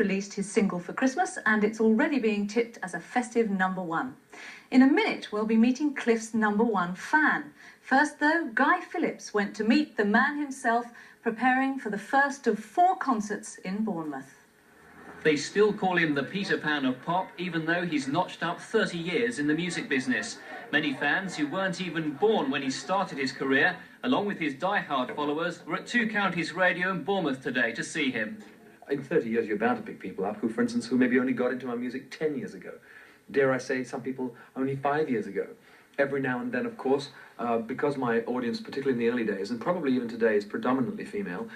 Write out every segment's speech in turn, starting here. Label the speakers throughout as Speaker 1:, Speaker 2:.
Speaker 1: released his single for Christmas, and it's already being tipped as a festive #1. In a minute, we'll be meeting Cliff's #1 fan. First, though, Guy Phillips went to meet the man himself, preparing for the first of 4 concerts in Bournemouth.
Speaker 2: They still call him the Peter Pan of pop, even though he's notched up 30 years in the music business. Many fans who weren't even born when he started his career, along with his die-hard followers, were at Two Counties Radio in Bournemouth today to see him.
Speaker 3: In 30 years, you're bound to pick people up who, for instance, who maybe only got into my music 10 years ago. Dare I say, some people only 5 years ago. Every now and then, of course, because my audience, particularly in the early days, and probably even today, is predominantly female,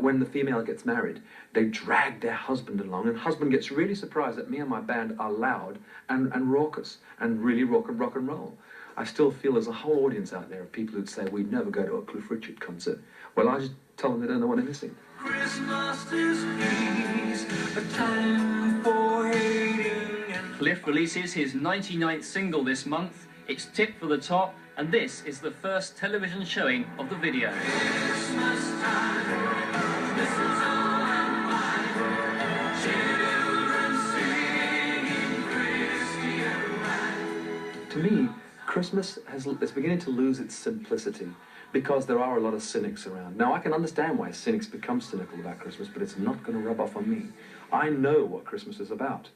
Speaker 3: when the female gets married, they drag their husband along, and husband gets really surprised that me and my band are loud and raucous and really rock and roll. I still feel there's a whole audience out there of people who'd say we'd never go to a Cliff Richard concert. Well, I just tell them they don't know what they're missing.
Speaker 4: Christmas is peace, a time for hating and...
Speaker 2: Cliff releases his 99th single this month. It's tipped for the top, and this is the first television showing of the video.
Speaker 4: Christmas time, this is all I find. Children singing Christian rhyme.
Speaker 3: To me, Christmas is beginning to lose its simplicity because there are a lot of cynics around. Now, I can understand why cynics become cynical about Christmas, but it's not going to rub off on me. I know what Christmas is about.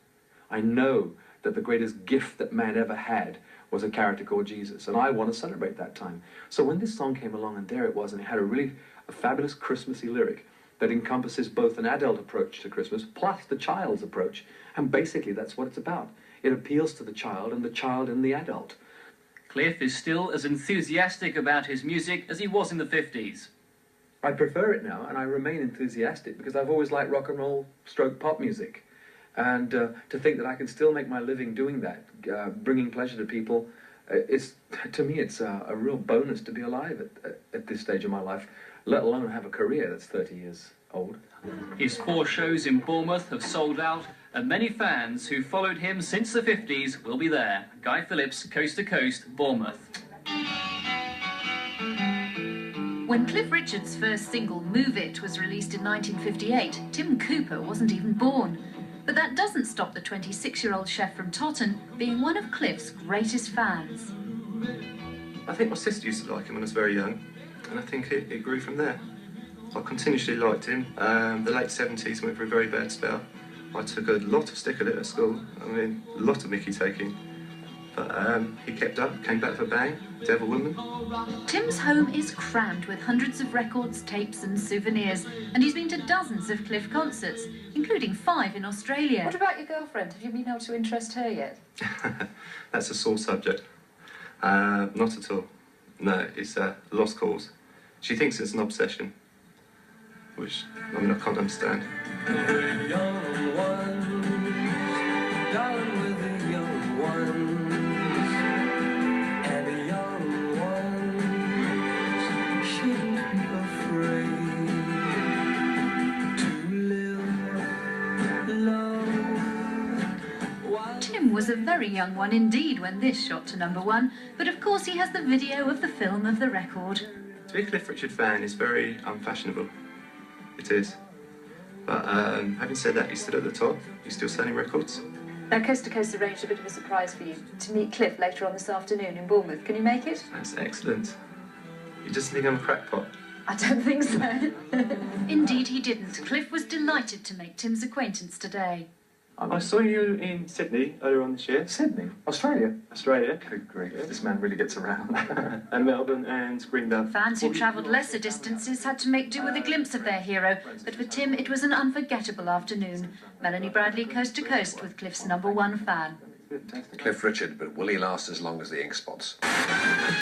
Speaker 3: I know that the greatest gift that man ever had was a character called Jesus, and I want to celebrate that time. So when this song came along, and there it was, and it had a fabulous Christmassy lyric that encompasses both an adult approach to Christmas plus the child's approach, and basically that's what it's about. It appeals to the child and the adult.
Speaker 2: Cliff is still as enthusiastic about his music as he was in the 50s.
Speaker 3: I prefer it now, and I remain enthusiastic because I've always liked rock and roll stroke pop music. And to think that I can still make my living doing that, bringing pleasure to people, to me it's a real bonus to be alive at this stage of my life, let alone have a career that's 30 years old.
Speaker 2: His 4 shows in Bournemouth have sold out, and many fans who followed him since the 50s will be there. Guy Phillips, Coast to Coast, Bournemouth.
Speaker 5: When Cliff Richard's first single, Move It, was released in 1958, Tim Cooper wasn't even born. But that doesn't stop the 26-year-old chef from Totton being one of Cliff's greatest fans.
Speaker 6: I think my sister used to like him when I was very young, and I think it grew from there. I continuously liked him. The late 70s went through a very bad spell. I took a lot of stick at it at school. I mean, a lot of mickey taking. But he kept up, came back for a bang, Devil Woman.
Speaker 5: Tim's home is crammed with hundreds of records, tapes and souvenirs, and he's been to dozens of Cliff concerts, including 5 in Australia.
Speaker 7: What about your girlfriend? Have you been able to interest her yet?
Speaker 6: That's a sore subject. Not at all. No, it's a lost cause. She thinks it's an obsession, which, I mean, I can't understand.
Speaker 4: The young ones, down with the young ones.
Speaker 5: Tim was a very young one indeed when this shot to #1, but of course he has the video of the film of the record.
Speaker 6: To be a Cliff Richard fan is very unfashionable. It is. But having said that, he's still at the top. He's still selling records.
Speaker 7: Now, Coast to Coast arranged a bit of a surprise for you, to meet Cliff later on this afternoon in Bournemouth. Can you make it?
Speaker 6: That's excellent. You just think I'm a crackpot.
Speaker 7: I don't think so.
Speaker 5: Indeed he didn't. Cliff was delighted to make Tim's acquaintance today.
Speaker 8: I saw you in Sydney earlier on this year.
Speaker 3: Sydney? Australia?
Speaker 8: Australia.
Speaker 3: Good grief, this man really gets around.
Speaker 8: And Melbourne and Greenbelt.
Speaker 5: Fans who travelled lesser distances had to make do with a glimpse of their hero, but for Tim it was an unforgettable afternoon. Melanie Bradley, Coast to Coast, with Cliff's #1 fan.
Speaker 9: Cliff Richard, but will he last as long as the ink spots?